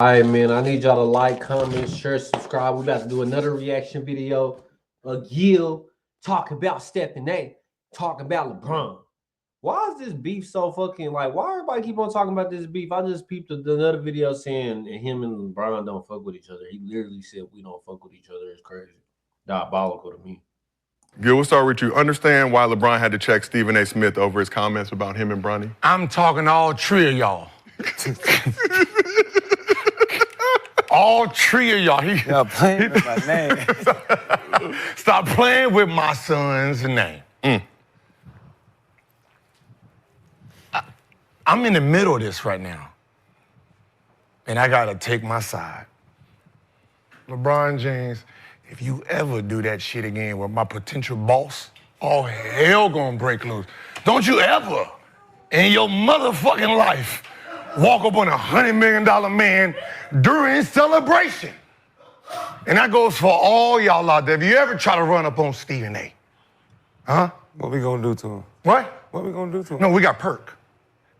All right, man. I need y'all to like, comment, share, subscribe. We about to do another reaction video. Gil talking about Stephen A. Talking about LeBron. Why is this beef so fucking like? Why everybody keep on talking about this beef? I just peeped another video saying him and LeBron don't fuck with each other. He literally said we don't fuck with each other. It's crazy, diabolical to me. Gil, we'll start with you. Understand why LeBron had to check Stephen A. Smith over his comments about him and Bronny? I'm talking to all three of y'all. All three of y'all. Y'all playing with my name. Stop playing with my son's name. I'm in the middle of this right now. And I gotta take my side. LeBron James, if you ever do that shit again with my potential boss, all hell gonna break loose. Don't you ever in your motherfucking life walk up on $100 million man during celebration. And that goes for all y'all out there. If you ever try to run up on Stephen A. Huh? What we gonna do to him? What? What we gonna do to him? No, we got Perk.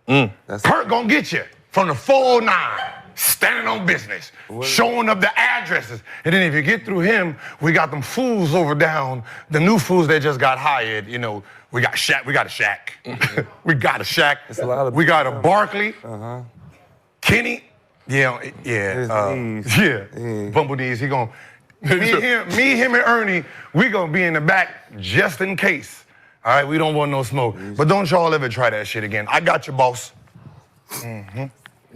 Perk gonna get you from the 409, standing on business, showing up the addresses. And then if you get through him, we got them fools over down, the new fools that just got hired. You know, we got Shaq, we got a Shaq. We got a Shaq. We got a Barkley. Kenny. Yeah. Bumblebees, he gonna, me, him, and Ernie, we gonna be in the back just in case. All right, we don't want no smoke. But don't y'all ever try that shit again. I got you, boss.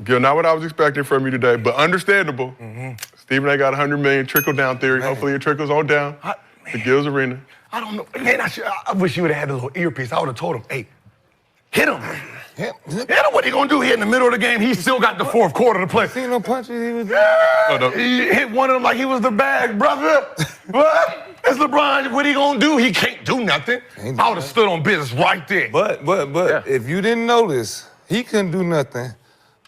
Gil, not what I was expecting from you today, but understandable. Stephen A. got 100 million trickle-down theory. Man. Hopefully it trickles on down to Gil's arena. I don't know. Man, I wish you would have had a little earpiece. I would have told him, hey, hit him. Hit him. What he gonna do here in the middle of the game? He still got the fourth quarter to play. See no punches he was He hit one of them like he was the bag, brother. What? That's LeBron. What he gonna do? He can't do nothing. I would have stood on business right there. But if you didn't notice, he couldn't do nothing.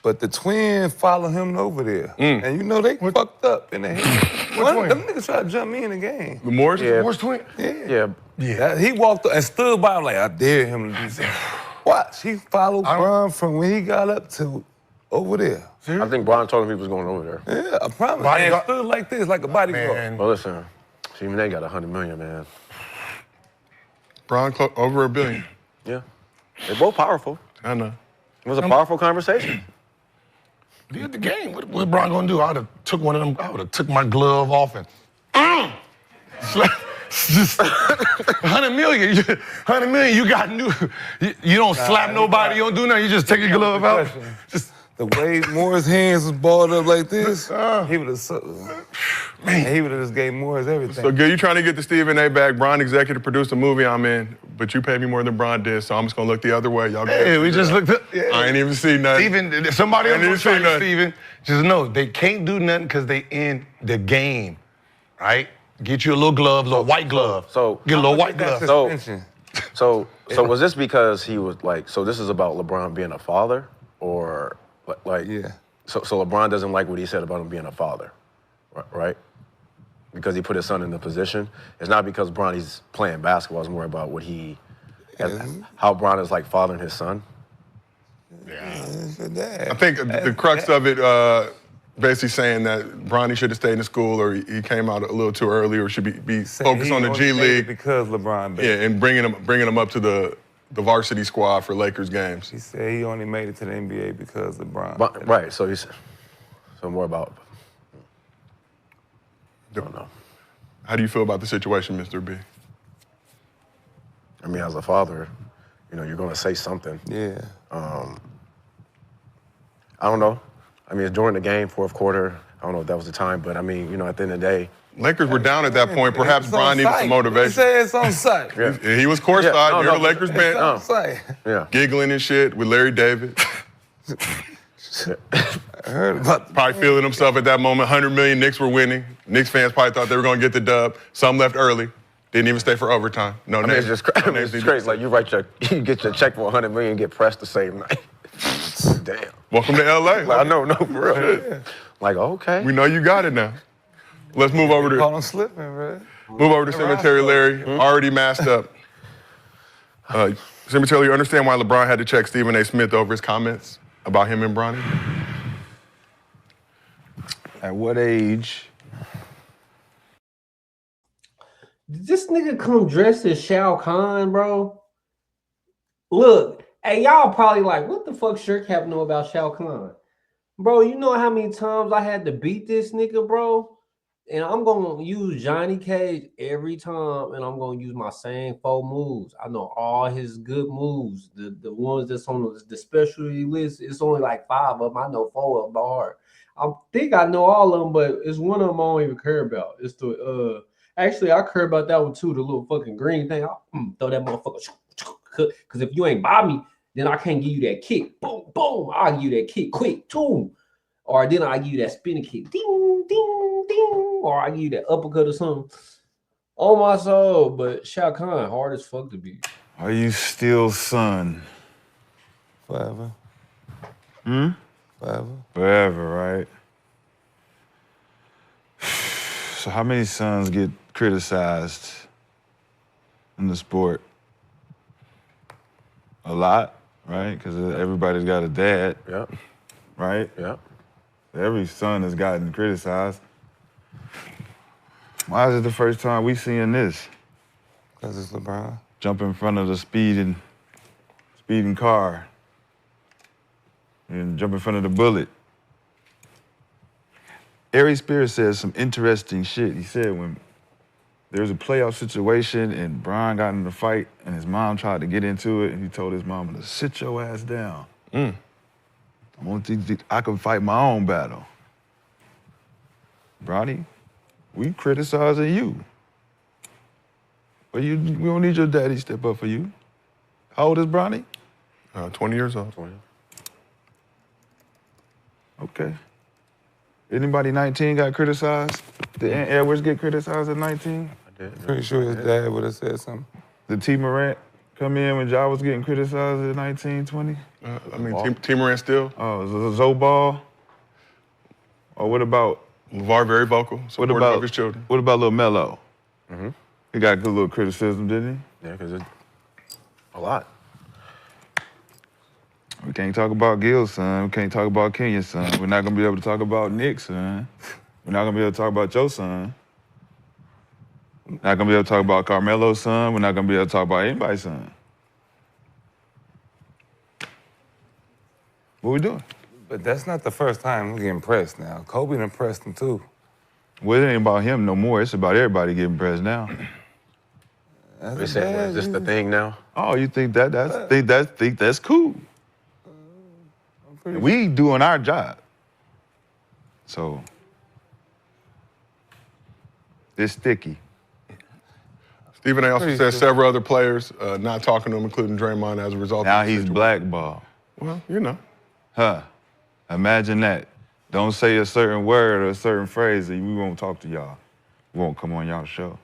But the twins follow him over there. And you know they fucked up in the head. Them niggas tried to jump me in the game. The Morris? The Morris twin? Yeah. He walked up and stood by him like, I dare him to do something. Watch, he followed Bron from when he got up to over there. I think Bron told him he was going over there. Yeah, I promise. And stood like this, like a bodyguard. Well, listen, Stephen A. got 100 million, man. Bron over $1 billion. Yeah. They're both powerful. I know. It was a powerful conversation. Did the game. What Bron gonna do? I would have took one of them, I would have took my glove off and just 100 million. 100 million, you got new. You don't slap nobody, you don't do nothing, you just take your glove out. Just the way Moore's hands was balled up like this, he would have just gave Moore's everything. So, Gil, you trying to get the Stephen A. back. Bron executive produced a movie I'm in, but you paid me more than Bron did, so I'm just gonna look the other way. Y'all hey, we just looked up. I ain't even see nothing. Even somebody else was trying nothing. Steven. Just know they can't do nothing because they in the game, right? Get you a little glove, little white glove. So get a little white glove. So was this because he was like? So this is about LeBron being a father, or like? Yeah. So LeBron doesn't like what he said about him being a father, right? Because he put his son in the position. It's not because Bronny's playing basketball. It's more about what how Bron is like fathering his son. I think the crux of it, basically saying that Bronny should have stayed in school, or he came out a little too early, or should be focused on the G League because LeBron. Yeah, and bringing him up to the varsity squad for Lakers games. He said he only made it to the NBA because LeBron. Right. So more about. I don't know. How do you feel about the situation, Mr. B? I mean, as a father, you know, you're gonna say something. Yeah. I don't know. I mean, it's during the game, fourth quarter. I don't know if that was the time, but I mean, you know, at the end of the day. Lakers were down at that point. Perhaps Bron needed some motivation. He said it's on site. He was courtside near the Lakers bench. On site. Yeah. Giggling and shit with Larry David. I heard about Probably feeling himself at that moment. 100 million, Knicks were winning. Knicks fans probably thought they were going to get the dub. Some left early. Didn't even stay for overtime. No I mean, it's just it's crazy. Like you get your check for 100 million and get pressed the same night. Damn. Welcome to LA. Like, I know, no, for real. Yeah. Like, okay. We know you got it now. Let's move over to call him slipping, bro. Move over to Cemetery Larry. Already masked up. Cemetery, you understand why LeBron had to check Stephen A. Smith over his comments about him and Bronny? At what age? Did this nigga come dressed as Shao Kahn, bro? Look, hey, y'all probably like, what the fuck Shirk have to know about Shao Kahn? Bro, you know how many times I had to beat this nigga, bro? And I'm gonna use Johnny Cage every time, and I'm gonna use my same 4 moves. I know all his good moves, the ones that's on the specialty list. It's only like 5 of them. I know 4 of them by heart. I think I know all of them, but it's one of them I don't even care about. It's the actually I care about that one too. The little fucking green thing. I'll throw that motherfucker. Because if you ain't by me, then I can't give you that kick. Boom, boom. I'll give you that kick quick, too. Or then I give you that spinning kick. Ding, ding, ding. Or I give you that uppercut or something. On my soul. But Shao Kahn, hard as fuck to beat. Are you still son? Forever. Forever. Forever, right? So how many sons get criticized in the sport? A lot, right? Because everybody's got a dad. Yeah. Right? Yeah. Every son has gotten criticized. Why is it the first time we seeing this? Because it's LeBron. Jump in front of the speeding car and jump in front of the bullet. Ari Spears said some interesting shit. He said when there was a playoff situation and Bron got in the fight and his mom tried to get into it and he told his mama to sit your ass down. I can fight my own battle. Bronny, we criticizing you. But we don't need your daddy to step up for you. How old is Bronny? 20 years old. 20. Okay. Anybody 19 got criticized? Did Ant Edwards get criticized at 19? I did. Pretty sure his dad would have said something. Did T. Morant come in when Ja was getting criticized at 19, 20? T. Morant still. Oh, Zobal? Or what about? LeVar very vocal, supportive of his children. What about Lil Melo? He got good little criticism, didn't Yeah, because it's a lot. he? We can't talk about Gil's son. We can't talk about Kenya's son. We're not gonna be able to talk about Nick's son. We're not gonna be able to talk about your son. We're not gonna be able to talk about Carmelo's son. We're not gonna be able to talk about anybody's son. What we doing? But that's not the first time we getting pressed now. Kobe done pressed him too. Well, it ain't about him no more. It's about everybody getting pressed now. They said, well, is this the thing now? Oh, you think that's cool? We doing our job. So it's sticky. Stephen A. also said several other players not talking to him, including Draymond, as a result Now of the he's situation. blackballed. Well, you know. Huh. Imagine that. Don't say a certain word or a certain phrase and we won't talk to y'all. We won't come on y'all show.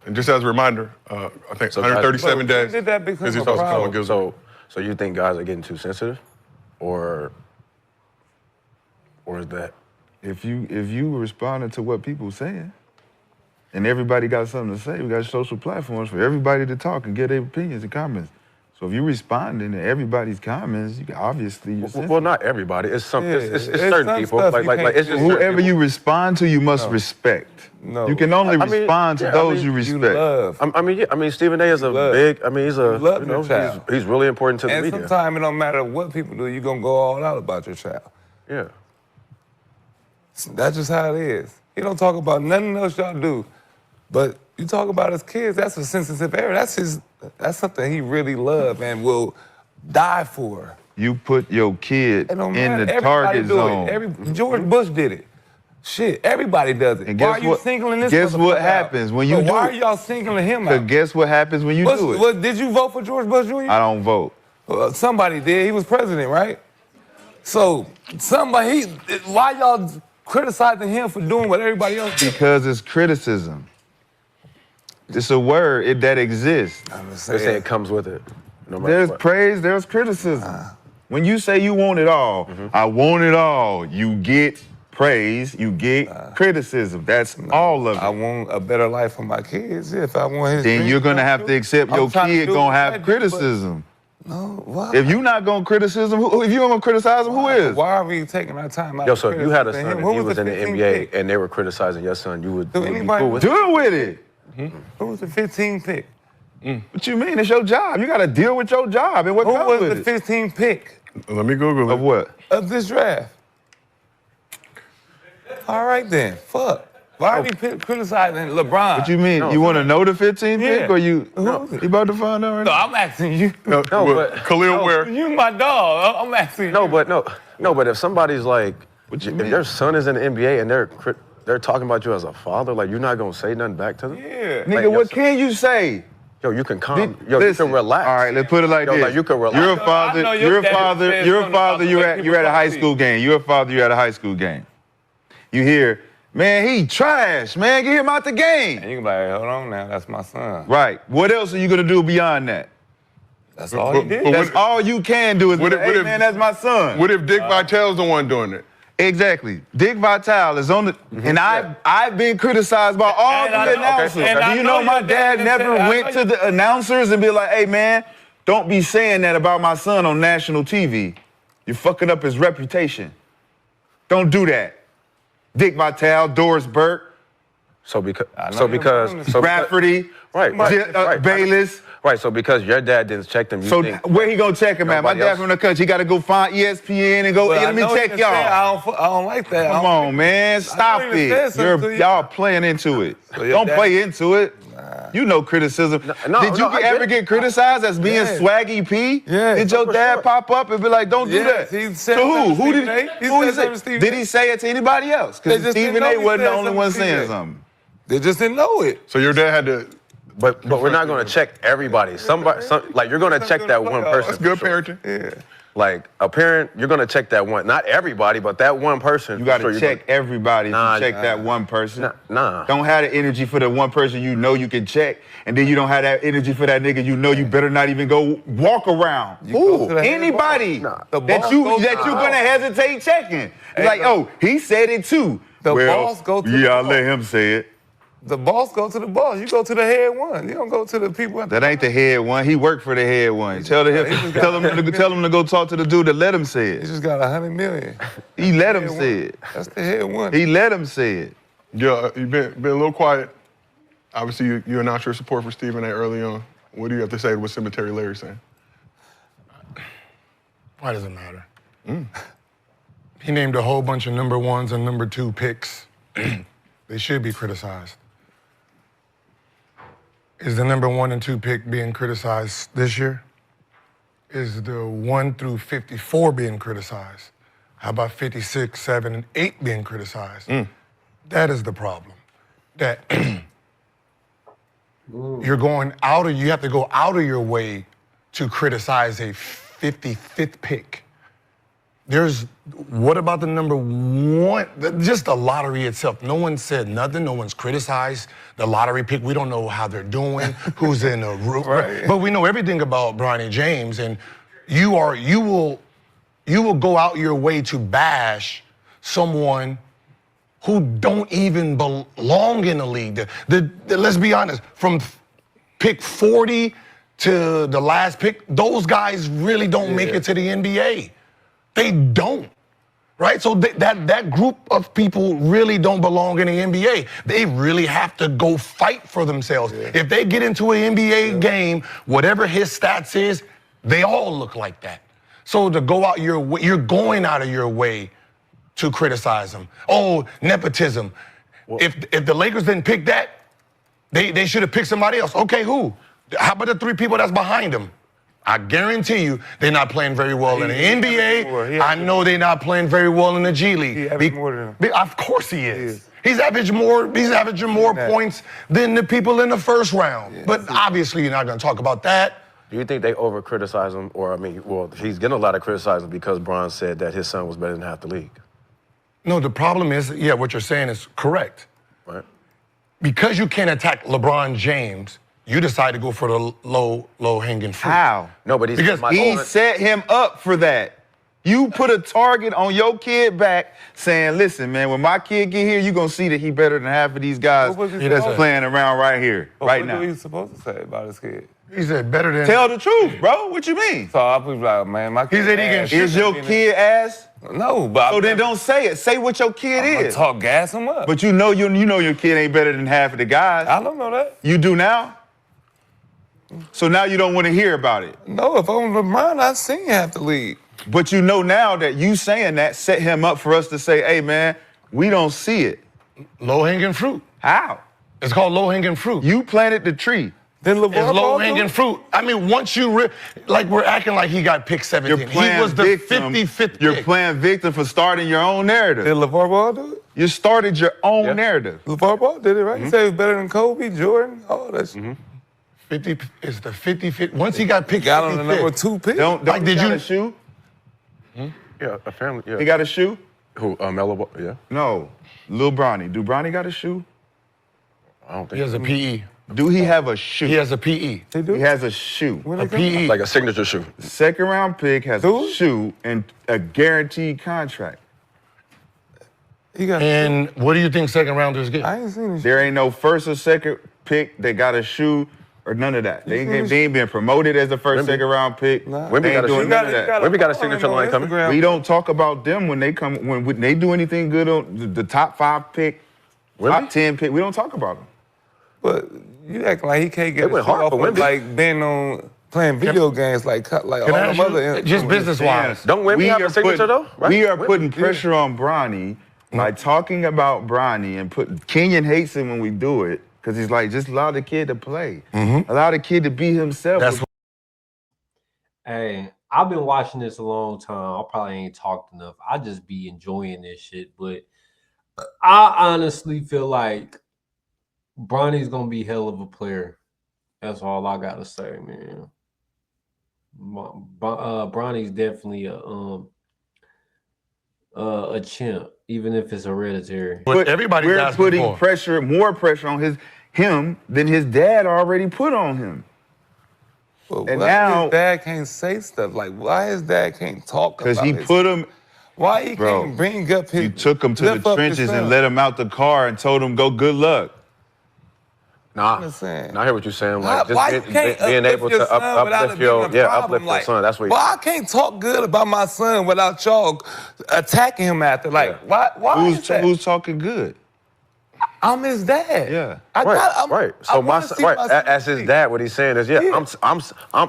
And just as a reminder, I think 137 days. Did that become he's a supposed to come problem? and give us- So you think guys are getting too sensitive? Or is that? If you responding to what people saying, and everybody got something to say, we got social platforms for everybody to talk and get their opinions and comments. So if you responding to everybody's comments, you obviously you're sensitive. Well, not everybody. It's some. It's it's certain some people. stuff Like you can't it's just certain Whoever people. you respond to, you must respect. No. You can only respond to those you You respect. love. I mean, Stephen A. is a love. big. I mean, he's a. love your child. He's really important to the And media. sometimes it don't matter what people do, you gonna go all out about your child. Yeah. That's just how it is. He don't talk about nothing else y'all do. But you talk about his kids, that's a sensitive area. That's something he really love and will die for. You put your kid It don't in matter. the Everybody target do zone. it. George Bush did it. Shit, everybody does it. And Why guess are you what? singling this Guess what motherfucker happens out? when you But do why it? are y'all singling him But out? guess what happens when you do it? Did you vote for George Bush Jr.? I don't vote. Somebody did. He was president, right? So why y'all criticizing him for doing what everybody else did? Because it's criticism. It's a word that exists. They say it comes with it. No matter There's what. praise, there's criticism. When you say you want it all, I want it all, you get praise, you get criticism. That's all of it. I want a better life for my kids. If I want his Then dreams you're gonna come have to true. accept I'm your trying to kid do gonna what have I do, but criticism. No, what? If you not gonna criticize him, if you don't gonna criticize him, who is? Why are we taking our time out? Yo, so if you had a criticizing son him? and Who he was in the 15th NBA pick? and they were criticizing your son, you would Do be anybody cool with it? Deal with it. Who was the 15th pick? What you mean? It's your job. You gotta deal with your job and what Who comes was with the it. 15th pick Let me Google it. Of what? of this draft? All right then, fuck. Why are we criticizing LeBron? What you mean? No. You want to know the 15th Yeah. pick, or you? No. You about to find out right No, now? I'm asking you. No, but- Khalil Ware. You my dog. I'm asking you. No, but if somebody's like, What you if mean? their son is in the NBA and they're talking about you as a father, like you're not gonna say nothing back to them? Yeah. Nigga, Like, what can you say? Yo, you can calm. Did- Yo, listen, you can relax. All right, let's put it like Yo, this. like, you can relax. You're a I know- father. I know You're a your dad father. said You're a something father. about You're the at way you're at a people high talk to school game. You're a father. You're at a high school game. You hear, man, he trash. Man, get him out the game. And you can be like, hold on now, that's my son. Right. What else are you gonna do beyond that? That's all he did. But That's all you can do is be What like, if- what hey, if- man, that's my son. What if Dick Vitale's the one doing it? Exactly. Dick Vitale is on the, and I've been criticized by all And I the know- announcers. and I You know know my your dad dad never said- I went know to you- the announcers and be like, hey man, don't be saying that about my son on national TV. You're fucking up his reputation. Don't do that. Dick Vitale, Doris Burke, So because I know so you're because wrong. so because- Rafferty, right, right. Bayless. Right, so because your dad didn't check them, you So think where he gonna check him at? My nobody dad else? from the country. He gotta go find ESPN and go, But hey, I let me know check you can say, y'all. I don't like that. Come on, man. Stop even said it. something to you. Y'all playing into it. So your Don't dad- play into it. You know criticism. no, Did you I get ever it. get criticized as being Yeah. Swaggy P? Yeah, Did your for dad sure. pop up and be like, don't do Yes, that? he said to who? something to Who did Stephen A. He who said something to Stephen Did A. he say it to anybody else? They Because just didn't Stephen know A he wasn't the said only something one to Stephen saying A. something. They just didn't know it. So your dad had to. but we're not gonna check everybody. Like you're gonna check that one person. That's good for sure. parenting. Yeah. Like a parent, you're gonna check that one. Not everybody, but that one person. You got to for sure check everybody Nah, to check that one person. Nah. Don't have the energy for the one person you know you can check, and then you don't have that energy for that nigga you know you better not even go walk around. go to the head Anybody ball. The that boss you goes that to you the gonna ball. hesitate checking. Hey, Like, the- oh, he said it too. The well, boss go to yeah, the I'll ball. let him say it. The boss go to the boss. You go to the head one. You don't go to the people at the That ain't the head one. He worked for the head one. Tell him tell him to go talk to the dude that let him say He it. just got 100 million. He let him Head say one. it. That's the head one. He let him say it. Yeah, you've been a little quiet. Obviously, you announced your support for Stephen A. early on. What do you have to say to what Cemetery Larry's saying? Why does it matter? He named a whole bunch of number ones and number two picks. They should be criticized. Is the number 1 and 2 pick being criticized this year? Is the 1 through 54 being criticized? How about 56, 7, and 8 being criticized? That is the problem. That you have to go out of your way to criticize a 55th pick. What about the number 1? Just the lottery itself. No one said nothing. No one's criticized the lottery pick. We don't know how they're doing, who's in the room. Right. But we know everything about Bronny James, and you will go out your way to bash someone who don't even belong in the league. Let's be honest, from pick 40 to the last pick, those guys really don't make it to the NBA. They don't, right? So that group of people really don't belong in the NBA. They really have to go fight for themselves. Yeah. If they get into an NBA game, whatever his stats is, they all look like that. So to go out your way, you're going out of your way to criticize them. Oh, nepotism. Well, if the Lakers didn't pick that, they should have picked somebody else. Okay, who? How about the 3 people that's behind them? I guarantee you they're not playing very well in the NBA. I know they're not playing very well in the G League. He averaged more than him. Of course he is. He's averaging more points than the people in the first round. Yeah, but obviously you're not going to talk about that. Do you think they over-criticize him? Or, he's getting a lot of criticism because Bron said that his son was better than half the league. No, the problem is, what you're saying is correct. Right. Because you can't attack LeBron James, you decide to go for the low-hanging fruit. How? No, but because he set him up for that. You put a target on your kid back saying, listen, man, when my kid get here, you're going to see that he better than half of these guys that's playing around right here, right now. What was he supposed to say about his kid? He said better than. Tell the truth, bro. What you mean? So I was like, man, my kid. He said he can shoot. Is your kid ass? No, but. So then don't say it. Say what your kid is. Talk gas him up. But you know your kid ain't better than half of the guys. I don't know that. You do now? So now you don't want to hear about it. No, if I'm LeBron, I seen half the league. But you know now that you saying that set him up for us to say, hey man, we don't see it. Low-hanging fruit. How? It's called low-hanging fruit. You planted the tree. Then LeBron It's low-hanging fruit. I mean, once you like we're acting like he got pick 17. You're playing He was the victim. 55th pick. You're playing victim for starting your own narrative. Did LeVar Ball do it? You started your own narrative. LeVar Ball did it, right? He said he was better than Kobe, Jordan, all that shit. 50 is the 55th. Once he got picked, Got on the number 2 pick. Don't Like, he did got you- a shoe? Yeah, a family. Yeah. He got a shoe? Who? Melo Ball? Yeah. No. Lil Bronny. Do Bronny got a shoe? I don't think. He has a PE. Do he have a shoe? He has a PE. He do? He has a shoe. A PE. Like a signature shoe. Second round pick has Dude. a shoe and a guaranteed contract. He got. And what do you think second rounders get? I ain't seen this. There ain't no first or second pick that got a shoe or none of that. They ain't been promoted as the first, second round pick. Nah. Wemby They got ain't a doing shoe. none of that. Wemby got a signature line coming. We don't talk about them when they come, when they do anything good on the top 5 pick, top 10 pick. We don't talk about them. But you acting like he can't get They went a shoe hard off for of Wemby. like being on playing video games like all Can I ask them you, other. just business-wise? Don't Wemby have a signature though? Right? We are Wemby, putting yeah. pressure on Bronny by talking about Bronny and Kenyon hates him when we do it because he's like, just allow the kid to play. Allow the kid to be himself. That's Hey, I've been watching this a long time. I probably ain't talked enough. I just be enjoying this shit, but I honestly feel like Bronny's gonna be hell of a player. That's all I gotta say, man. Bronny's definitely a champ, even if it's hereditary. But everybody's we're asking putting for. more pressure on him than his dad already put on him. But And why now- his dad can't say stuff? Like, why his dad can't talk about Because he his- put him, Why he Bro, can't bring up his... you took him to lift the up his trenches son? and let him out the car and told him, go good luck. Nah, understand. I hear what you're saying. Why, Like, just why you can't being uplift able your to son without it uplift being your, a problem? uplift your Like, son. That's what. why I can't talk good about my son without y'all attacking him after? Like, Yeah. why is that? Who's talking good? I'm his dad. Yeah. Right. So my son, as his dad, what he's saying is, Yeah.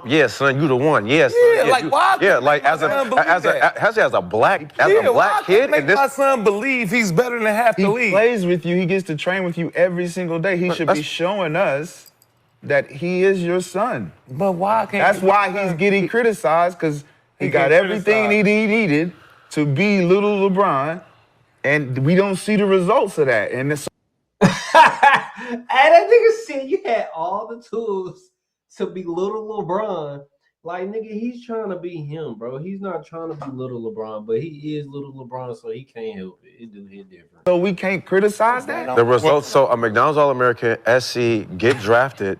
yeah, son, you the one. Yes. Yeah, like, why Yeah, can't like my as a son believe that? as a black why black I kid can't make in this. my son believe he's better than half He the league? plays with you. He gets to train with you every single day. He should be that's- showing us that he is your son. But why can't? That's why he's getting criticized, because he got get everything criticized. he needed to be little LeBron, and we don't see the results of that. And it's And that nigga said you had all the tools to be little LeBron. Like, nigga, he's trying to be him, bro. He's not trying to be little LeBron, but he is little LeBron, so he can't help it. It do hit different. so we can't criticize that. The results. So a McDonald's All-American, SC, get drafted,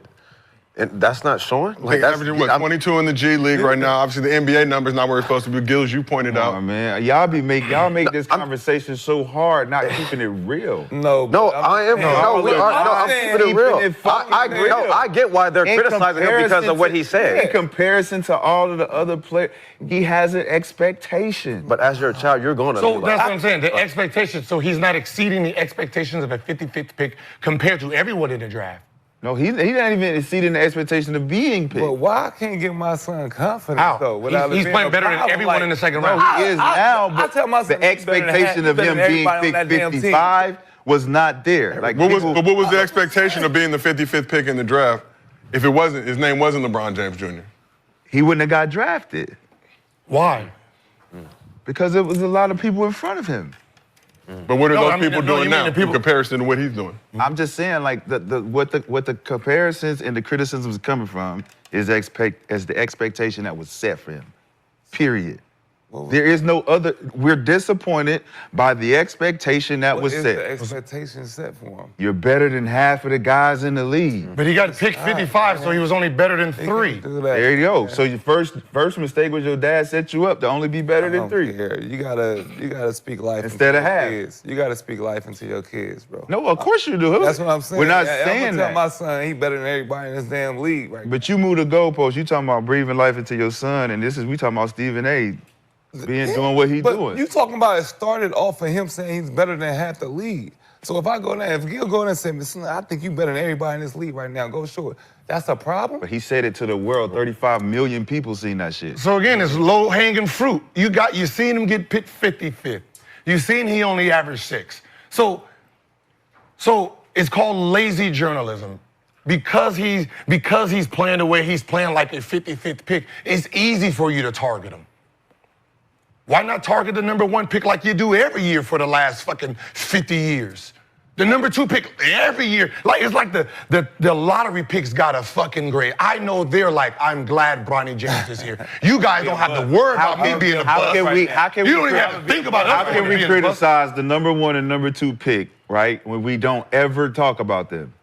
and that's not showing. Like that's averaging what, 22 in the G League right now. Obviously, the NBA number's not where it's supposed to be. Gills, you pointed Oh out. man, y'all make this conversation so hard, not keeping it real. No, but I am. saying- No, we are. No, I'm saying keeping it real. keeping it fucking I agree. No, real. I get why they're In criticizing him because of what he In said. comparison to all of the other players, he has an expectation. But as your child, you're going to. So be that's like, what I'm saying. The expectations. So he's not exceeding the expectations of a 55th pick compared to everyone in the draft. No, he not even exceeding the expectation of being picked. But why I can't get my son confidence How? though? Without He's it being playing a better than problem? everyone Like, in the second No, round. he is now, I but tell my son the he's better than expectation of better him than being everybody on picked that damn team. 55 was not there. Like What people, was the expectation of being the 55th pick in the draft if it wasn't, his name wasn't LeBron James Jr.? he wouldn't have got drafted Why? because there was a lot of people in front of him. But what are No, those I mean, people no, doing you mean now the people- in comparison to what he's doing? I'm just saying, like what the comparisons and the criticisms coming from is the expectation that was set for him. Period. There is no other. We're disappointed by the expectation that was What is set. the expectation set for him? You're better than half of the guys in the league. But he got picked 55, so he was only better than 3. There you go. So your first mistake was your dad set you up to only be better than 3. You gotta speak life Instead of into your half. kids. You gotta speak life into your kids, bro. No, of course you do. That's what I'm saying. We're not I'm saying gonna that. tell my son he better than everybody in this damn league, right? But you move the goalpost. You talking about breathing life into your son, and we talking about Stephen A. Doing what he's doing. You talking about it started off of him saying he's better than half the league. So if I go there, if Gil go there and say, "Listen, I think you better than everybody in this league right now," go show it. That's a problem. But he said it to the world. 35 million people seen that shit. So again, it's low-hanging fruit. You seen him get picked 55th. You seen he only averaged 6. So it's called lazy journalism. Because he's playing the way he's playing, like a 55th pick, it's easy for you to target him. Why not target the number 1 pick like you do every year for the last fucking 50 years? The number 2 pick every year. Like it's like the lottery picks got a fucking grade. I know they're like, I'm glad Bronny James is here. You guys don't have to worry about me being a bust. You don't even have to think about it. How can we criticize the number 1 and number 2 pick, right, when we don't ever talk about them?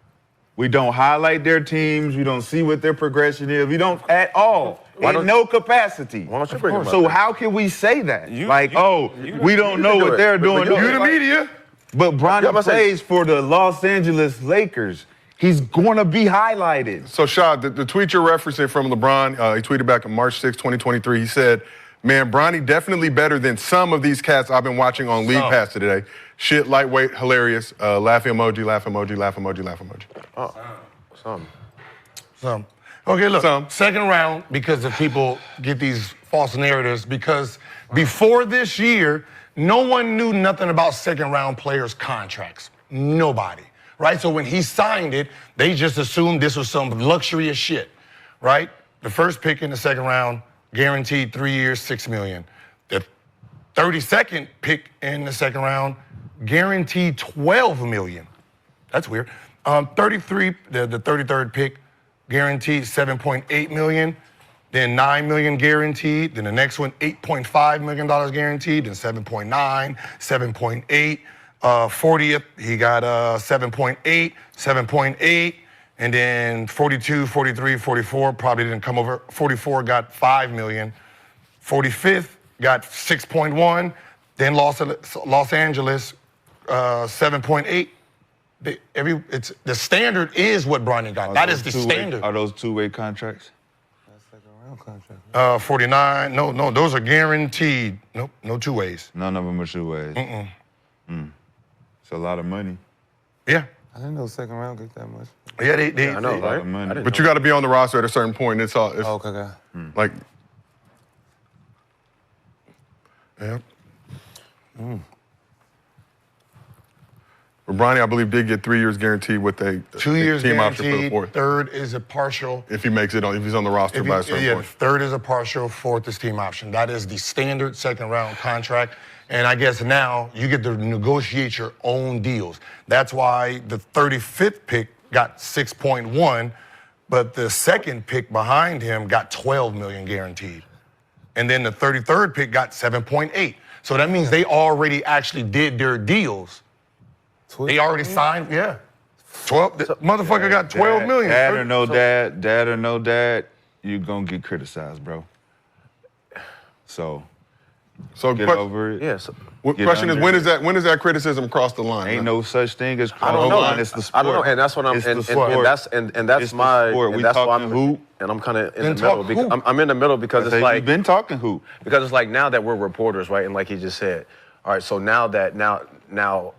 We don't highlight their teams. We don't see what their progression is. We don't at all. In no capacity. Why don't you bring him up? So how can we say that? We don't know what they're doing. You the media. But Bronny plays for the Los Angeles Lakers. He's going to be highlighted. So, Shad, the tweet you're referencing from LeBron, he tweeted back on March 6, 2023. He said, "Man, Bronny definitely better than some of these cats I've been watching on League Pass today. Shit, lightweight, hilarious. Laugh emoji, laugh emoji, laugh emoji, laugh emoji." Oh, Some. Okay, look, second round, because if people get these false narratives, because before this year, no one knew nothing about second round players' contracts. Nobody, right? So when he signed it, they just assumed this was some luxury as shit, right? The first pick in the second round, guaranteed 3 years, $6 million. The 32nd pick in the second round, guaranteed $12 million. That's weird. 33, the 33rd pick, guaranteed $7.8 million, then $9 million guaranteed, then the next one, $8.5 million guaranteed, then 7.9, 7.8, 40th, he got 7.8, 7.8, and then 42, 43, 44, probably didn't come over. 44 got $5 million. 45th got 6.1, then Los Angeles, 7.8. The standard is what Bronny got. That is the standard. Are those two-way contracts? That's second round contract. 49. No, those are guaranteed. Nope, no 2 ways. None of them are two ways. It's a lot of money. Yeah. I didn't know second round get that much. Yeah, they I know, A lot right? of money. But you got to be on the roster at a certain point. It's Okay. like, Yeah. but Bronny, I believe, did get 3 years guaranteed with a 2 years team option for the guaranteed. fourth. Third is a partial. If he makes it on, if he's on the roster by a certain point. Third is a partial, fourth is team option. That is the standard second round contract. And I guess now you get to negotiate your own deals. That's why the 35th pick got 6.1, but the second pick behind him got 12 million guaranteed. And then the 33rd pick got 7.8. So that means they already actually did their deals. They already signed, 12, motherfucker got 12 million. Dad or no dad, you're gonna get criticized, bro. So get over it. Yes. Question is, when does that criticism cross the line? Ain't no such thing as I don't know. line. It's the sport. I don't know, and that's what I'm. It's the And sport. that's It's the my. sport. And We that's why talking I'm. hoop. And I'm kind of in Then the middle. talk Because hoop. I'm in the middle because it's like you've been talking hoop. because it's like now that we're reporters, right? And like he just said, all right. So now that now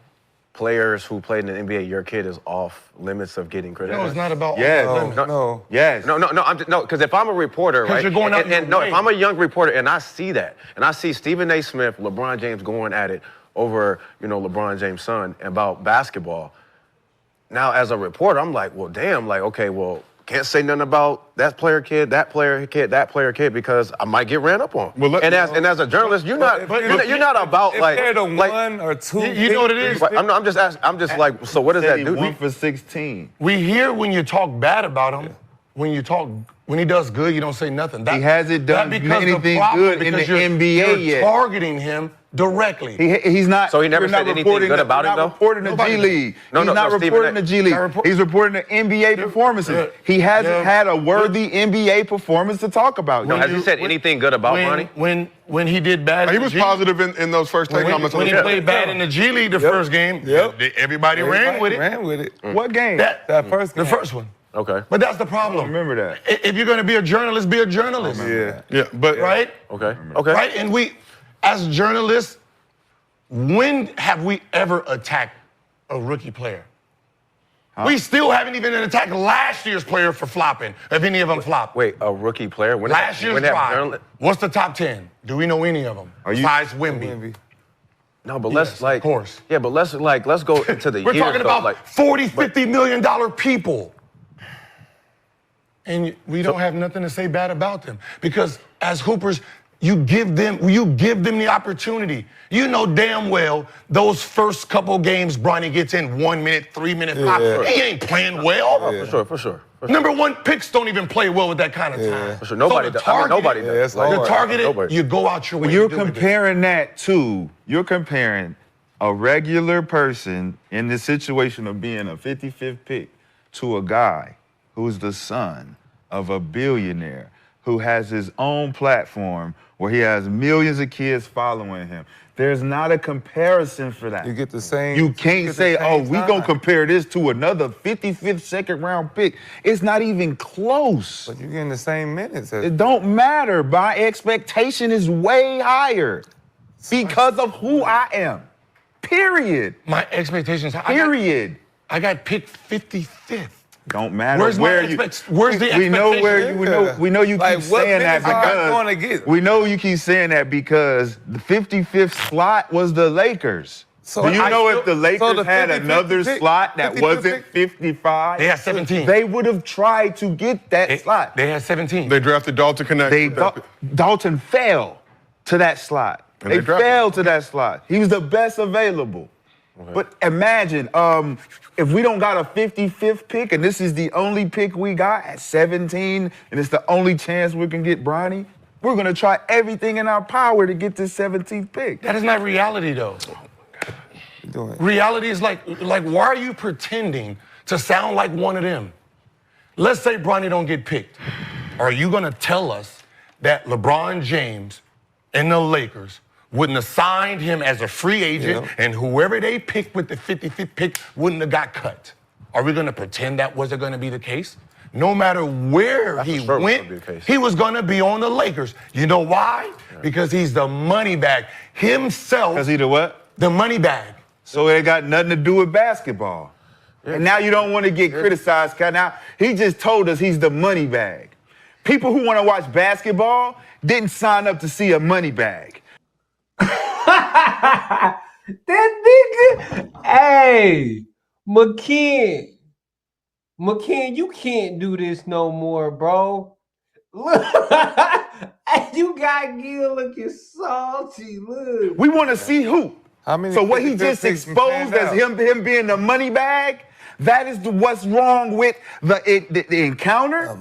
players who played in the NBA, your kid is off limits of getting credit. No, it's not about Yes. No. Yes. No, because if I'm a reporter, 'Cause right? you're going out and your way. if I'm a young reporter and I see that, and I see Stephen A. Smith, LeBron James going at it over, LeBron James' son about basketball. Now, as a reporter, I'm like, well, damn, like, okay, well, can't say nothing about that player kid, that player kid, that player kid, because I might get ran up on. Well, and as a journalist, you're not about If like they're the like, one or two, You know what it is? Right, I'm just asking. I'm just like, so what does that He do? won for 16. We hear when you talk bad about them, when you talk when he does good, you don't say nothing. He hasn't done anything good in the NBA yet. You're targeting him directly. He's not. So he never said anything good about him, though? He's not reporting the G League. He's not reporting the G League. He's reporting the NBA performances. He hasn't had a worthy NBA performance to talk about. No, has he said anything good about Bronny? When he did bad, He was positive in those first take comments. When he played bad in the G League the first game, everybody ran with it. What game? That first game. The first one. Okay. But that's the problem. Remember that. If you're going to be a journalist, be a journalist. Right? Okay. Right? And we, as journalists, when have we ever attacked a rookie player? We still haven't even attacked last year's player for flopping, if any of them flopped. Wait, a rookie player? Last year's drive. What's the top 10? Do we know any of them? Besides Wemby. No, but let's of course. Yeah, but let's go into the We're years, talking about $40-50 million people. And we don't have nothing to say bad about them. Because as hoopers, you give them the opportunity. You know damn well those first couple games Bronny gets in 1 minute, 3 minute pop. He ain't playing well. For sure. Number one picks don't even play well with that kind of time. For sure. Nobody does. Nobody does. The targeted, you go out your way. You're comparing that to, you're comparing a regular person in the situation of being a 55th pick to a guy who's the son of a billionaire who has his own platform where he has millions of kids following him. There's not a comparison for that. You get the same. You can't say, oh, we gonna compare this to another 55th second round pick. It's not even close. But you're getting the same minutes. It don't matter. My expectation is way higher because of who I am. Period. My expectations. Period. I got picked 55th. Don't matter. Where's the expectation? We know where we know you keep saying that because we know you keep saying that because the 55th slot was the Lakers. So do you know if the Lakers had another slot that wasn't 55? They had 17. They would have tried to get that slot. They had 17. They drafted Dalton Connect. Dalton fell to that slot. They fell to that slot. He was the best available. Okay. But imagine if we don't got a 55th pick and this is the only pick we got at 17 and it's the only chance we can get Bronny, we're going to try everything in our power to get this 17th pick. That is not reality, though. Reality is like why are you pretending to sound like one of them? Let's say Bronny don't get picked. Are you going to tell us that LeBron James and the Lakers wouldn't have signed him as a free agent and whoever they picked with the 55th pick wouldn't have got cut? Are we going to pretend that wasn't going to be the case? No matter where he went, he was going to be on the Lakers. You know why? Because he's the money bag himself. Because he the what? The money bag. So it got nothing to do with basketball. And now you don't want to get criticized. Now, he just told us he's the money bag. People who want to watch basketball didn't sign up to see a money bag. That nigga. Hey, McKen, you can't do this no more, bro. Look, you got Gil looking salty. Look. We want to see who. So what he just exposed as him being the money bag, that is what's wrong with the encounter.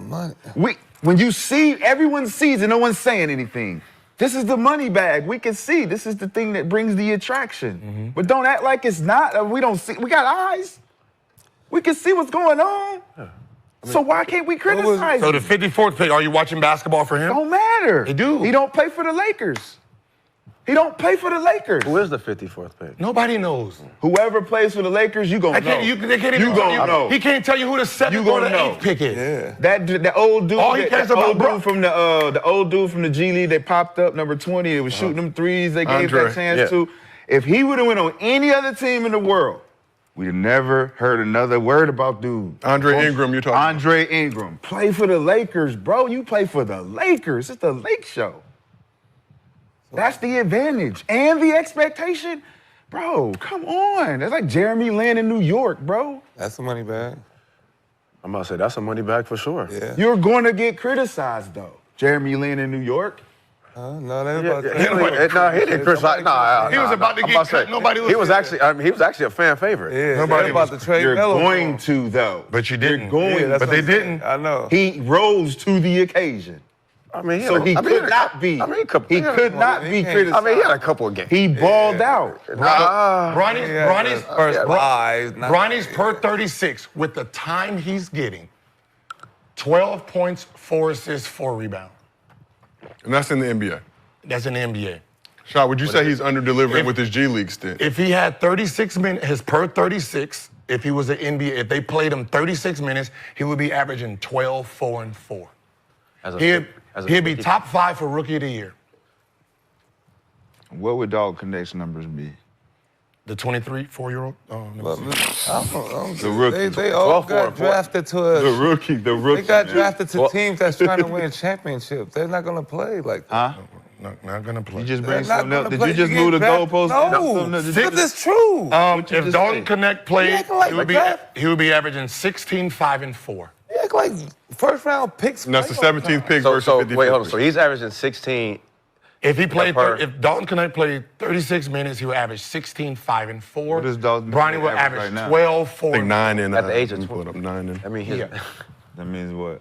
When you see, everyone sees and no one's saying anything. This is the money bag. We can see. This is the thing that brings the attraction. But don't act like it's not. We don't see. We got eyes. We can see what's going on. So why can't we criticize him? So the 54th pick, are you watching basketball for him? Don't matter. They do. He don't play for the Lakers. He don't play for the Lakers. Who is the 54th pick? Nobody knows. Whoever plays for the Lakers, you gonna know. They can't even tell you. Know. He can't tell you who the 7th or the 8th pick is. Yeah. The old dude. All he cares about, the old dude from the G League, they popped up number 20. They was shooting them threes. They gave that chance to. If he would have went on any other team in the world, we'd have never heard another word about dude. Andre Ingram, you're talking about. Andre Ingram. Play for the Lakers, bro. You play for the Lakers. It's the Lake Show. That's the advantage. And the expectation. Bro, come on. That's like Jeremy Lin in New York, bro. That's a money bag. I'm about to say, that's a money bag for sure. Yeah. You're going to get criticized, though. Jeremy Lin in New York. No, they about to He didn't criticize. Nah, He was about to get cut. Nobody was. He was actually a fan favorite. Yeah, Nobody they about to trade You're Melo. going to, though. But you didn't. You're going. Yeah, that's but what they I'm saying. didn't. I know. He rose to the occasion. I mean, So he could not be. He could not be criticized. I mean, he had a couple of games. He balled out. Bronny's per 36 with the time he's getting. 12 points, 4 assists, 4 rebounds. And that's in the NBA. That's in the NBA. Shot, would you say he's under-delivering with his G League stint? If he had 36 minutes, his per 36, if he was an NBA, if they played him 36 minutes, he would be averaging 12, 4, and 4. He'd be top 5 for Rookie of the Year. What would Dog Connect's numbers be? The 23, 4-year-old? The rookie. They all got drafted to The rookie. They got drafted to teams that's trying to win championships. They're not gonna play like that. Huh? Not gonna play. You just bring They're not something up. gonna Did play. you just You move the get drafted- goalpost? No. Did But it's true. If Dalton Connect played, acting like he would be averaging 16, 5, and 4. You act like first round picks. And that's the 17th pick So, versus so 55th wait, hold on. pick. So he's averaging 16. If he played, per- if Dalton Connect played 36 minutes, he would average 16, 5, and 4. What does Dalton Bronny would average average right now? 12, 4. I think 9 and At the age of 12. Put up 9 and. I mean, his, That means what?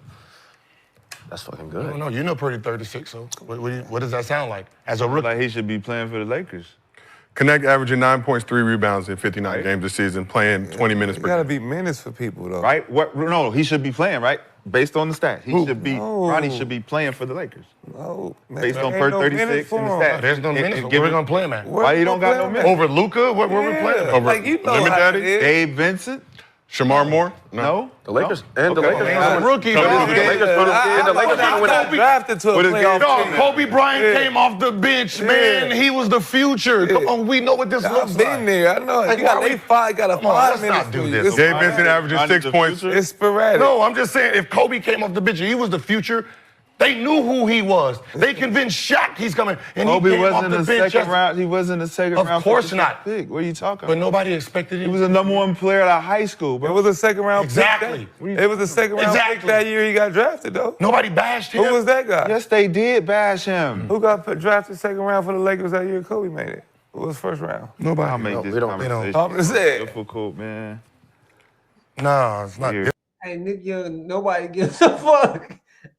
that's fucking I good. don't know. You know pretty 36, so what does that sound like? As a rookie? Like he should be playing for the Lakers. Connect averaging 9 points, 3 rebounds in 59 games this season, playing 20 minutes You per gotta game. be minutes for people though. Right? What? No, he should be playing, right? Based on the stats. He should be, No. Ronnie should be playing for the Lakers. No, man, Based on there per ain't no 36 minutes in the for 'em. stats. There's no And- minutes. and Where we give gonna play him at? Why you don't got no minutes? Over Luka? Where we playing him? Over Like you know Lemon how Daddy? it is. Gabe Vincent? Shamar Moore? No? The Lakers No? and the Okay. Lakers. He's a rookie, Come man. on, The Lakers put him in. The Lakers I put him in. got drafted to a What is playoff Gabe- team. Dog, Kobe Bryant came off the bench, man. He was the future. Come on, we know what this looks I've been like. there. I know. Like, You got why we- they five. Got a Come on, 5 let's minutes. not do for you. this. It's Gabe sporadic. Vincent averaging Ronnie's 6 the points. future? It's sporadic. No, I'm just saying, if Kobe came off the bench and he was the future, they knew who he was. They convinced Shaq he's coming, and Kobe he came off wasn't the a bench. second round. He wasn't a second Of round. course 55th not. Pick. What are you talking But about? nobody expected He him. was the number 1 player out of high school, It bro. was a second round Exactly. pick. It was a second round pick Exactly. that year he got drafted, though. Nobody bashed him. Who was that guy? Yes, they did bash him. Who got drafted second round for the Lakers that year Kobe made it? Who was first round? Nobody. I'll make this we don't- conversation I'm just saying. difficult, man. No, it's not. Weird. Hey, Nick Young, nobody gives a fuck.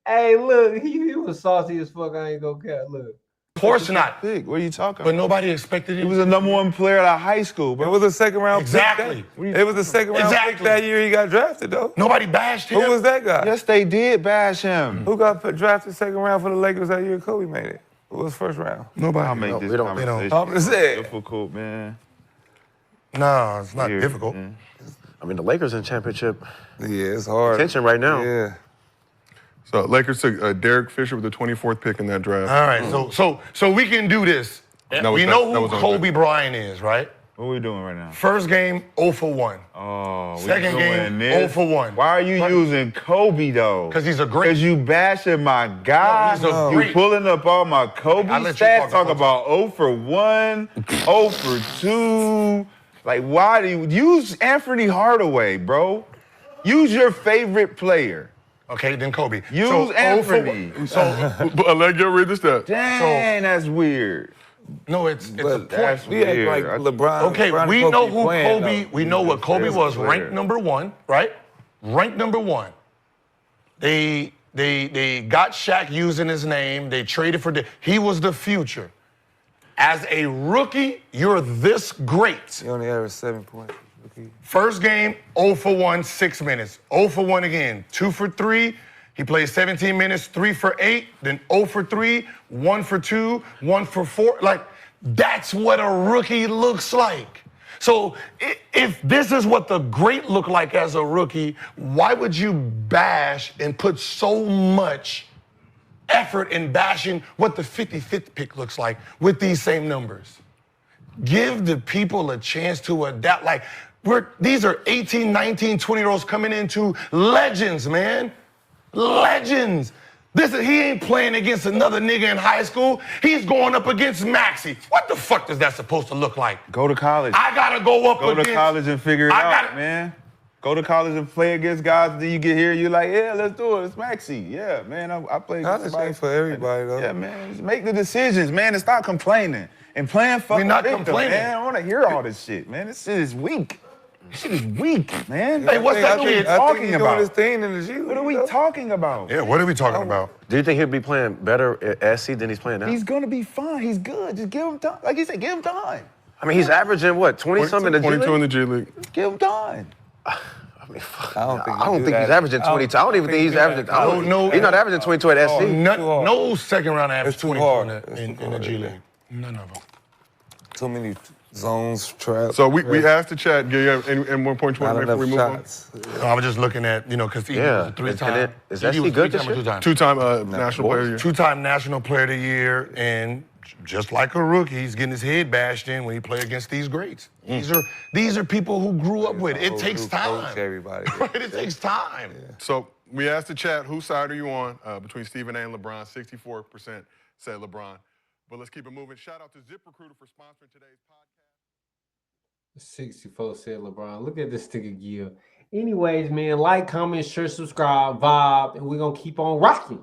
Hey, look, he was saucy as fuck. I ain't gonna care. Look. Of course not. Pick. What are you talking But about? nobody expected He him. was the number 1 player out of high school, It bro. was a second round Exactly. pick. It was a second round pick Exactly. that year he got drafted, though. Nobody bashed him. Who was that guy? Yes, they did bash him. Who got drafted second round for the Lakers that year Kobe made it? Who was first round? Nobody. I'll make this we don't- conversation I'm just saying. difficult, man. No, it's not Weird, difficult. man. I mean, the Lakers in championship Yeah, it's hard. tension right now. Yeah. So Lakers took Derek Fisher with the 24th pick in that draft. All right, so we can do this. That We was- know that who was on Kobe Bryant is, right? What are we doing right now? First game, 0 for 1. Oh, we Second doing game, this? 0 for 1. Why are you using Kobe though? Because he's a great. Because you bashing my guy. No, he's a You great- pulling up all my Kobe I let you stats. talk Talk about 0 for 1, 0 for 2. Like, why do you use Anthony Hardaway, bro? Use your favorite player. Okay, then Kobe. Use 0 for Anthony. 1. So But let you read this stat. Dang, that's weird. no, it's a But point. we act weird. like LeBron. Okay, LeBron and we Kobe know who playing, Kobe. though. We know what Kobe He's a was player. ranked number 1, right? Ranked number 1. They got Shaq using his name. They traded for. He was the future. As a rookie, you're this great. He only averaged 7 points. Okay. First game, 0 for 1, 6 minutes. 0 for 1 again, 2 for 3. He played 17 minutes, 3 for 8, then 0 for 3, 1 for 2, 1 for 4. Like, that's what a rookie looks like. So if this is what the great look like as a rookie, why would you bash and put so much effort in bashing what the 55th pick looks like with these same numbers? Give the people a chance to adapt. Like, these are 18, 19, 20-year-olds coming into legends, man. Legends. He ain't playing against another nigga in high school. He's going up against Maxey. What the fuck is that supposed to look like? Go to college. I gotta go up Go against. to college and figure it I out, gotta- man. Go to college and play against guys. Then you get here, you're like, yeah, let's do it. It's Maxie. Yeah, man, I play against College ain't for everybody, though. Yeah, man, just make the decisions, man, and stop complaining. And playing fucking not victim, complaining. man. I don't want to hear all this shit, man. This shit is weak. This shit is weak, man. Hey, what's that kid talking Doing about? his thing in the G League, What are we though. talking about? Yeah, what are we talking about? Do you think he'll be playing better at SC than he's playing now? He's gonna be fine. He's good. Just give him time. Like you said, give him time. I mean, he's averaging what, 20-something in the G 22 in League? the G League. Give him time. I mean, fuck. I don't think I don't think he's averaging 22. I don't even think he's averaging. I don't No, He's not averaging 22 at SC. No second round average It's too 24 hard. in the G League. None of them. Too many zones, traps. So we asked the chat, do you have any more points you not want to make before we enough move on? shots. I was just looking at, because he was a three-time. Is SC good this year? Two-time National Player of the Year. Two-time National Player of the Year, and just like a rookie, he's getting his head bashed in when he play against these greats. These are people who grew up with it. It takes time. Coach everybody. Right? It takes time. So we asked the chat, whose side are you on between Stephen A and LeBron? 64% said LeBron. But let's keep it moving. Shout out to ZipRecruiter for sponsoring today's podcast. 64 said LeBron. Look at this nigga Gil. Anyways, man, like, comment, share, subscribe, vibe, and we're going to keep on rocking.